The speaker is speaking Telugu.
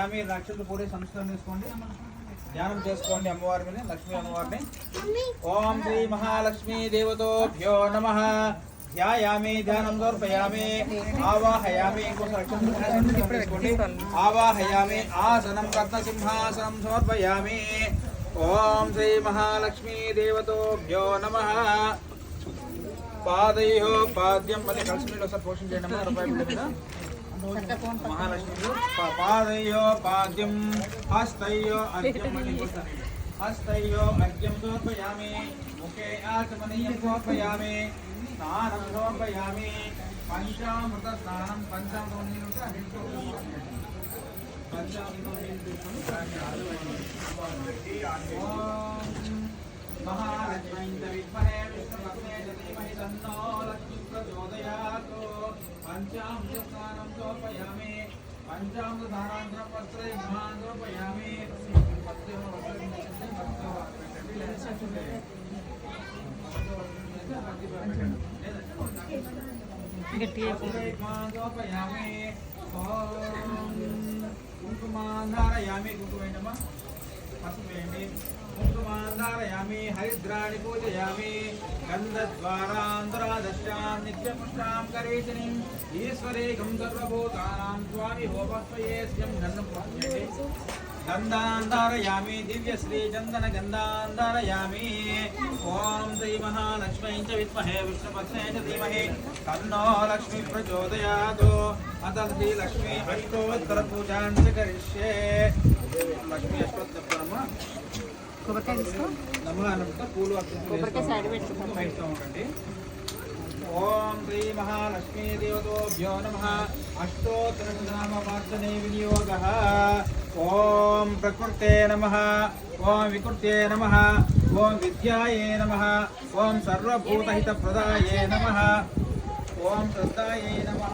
నక్షత్ర పూరి సంస్కరణ తీసుకోండి, ధ్యానం చేసుకోండి అమ్మవారి మీద, లక్ష్మీ అమ్మవారిని. ఓం శ్రీ మహాలక్ష్మీ దేవతోభ్యో నమః. ధ్యాయామి, ధ్యానం సమర్పయామి, ఆవాహయామి. తీసుకోండి, ఆవాహయామి. ఆసనం రత్నసింహాసనం సమర్పయామి. ఓం శ్రీ మహాలక్ష్మీ దేవతోభ్యో నమః. పాదయో పాద్యం మళ్ళీ కలిసి మీరు ఒకసారి పోషణ చేయండి అమ్మా. రూపాయి బిళ్ళ మీద మహాలక్ష్మి. పాదయో పాద్యం, హస్తయో అర్ఘ్యం, హస్తయో అర్ఘ్యం సమర్పయామి. ముఖే ఆచమనీయం సమర్పయామి. స్నానం సమర్పయామి. పంచామృత స్నానం, మహాలక్ష్మీ విద్మహే విష్ణుపత్నే ధీమహి తన్నో లక్ష్మీ ప్రచోదయాత్. పంచామృత స్నానం సమర్పయామి. పంచామృత ధారాంతరం వస్త్రే సమర్పయామి. కుంకుమాంధారయామి. కుంకుమేంటమ్మా? పసుపు వేయండి. కుంకుమాంధారయామి. హరిద్రాణి పూజయామి. గంధద్వారాంతరాదశ్యాం నిత్యపుష్టాం కరేశినీం ఈశ్వరేకం సర్వభూతానాం స్వామి హోమస్వయేస్యం. గంధం పూజయండి. గంధాంధారయామి. దివ్యశ్రీ చందన గంధాంధారయామి. ఓం శ్రీ మహాలక్ష్మీ చ విద్మహే విష్ణుపత్నే చ ధీమహి తన్నో లక్ష్మీ ప్రచోదయాత్. అత శ్రీ లక్ష్మీ అష్టోత్తర పూజాన్ కరిష్యే. లక్ష్మీ అష్టోత్తర చెప్తానమ్మా. కొబ్బరికాయ తీసుకో. నమః పూలు కొబ్బరికాయ సైడ్ పెట్టుకోండి. ఓం శ్రీ మహాలక్ష్మీ దేవతోభ్యో నమః. అష్టోత్తర నామవార్తనే వినియోగః. ఓం ప్రకృతే నమః. ఓం వికృతే నమః. ఓం విద్యాయే నమః. ఓం సర్వభూతహితప్రదాయే నమః. ఓం శ్రద్ధాయే నమః.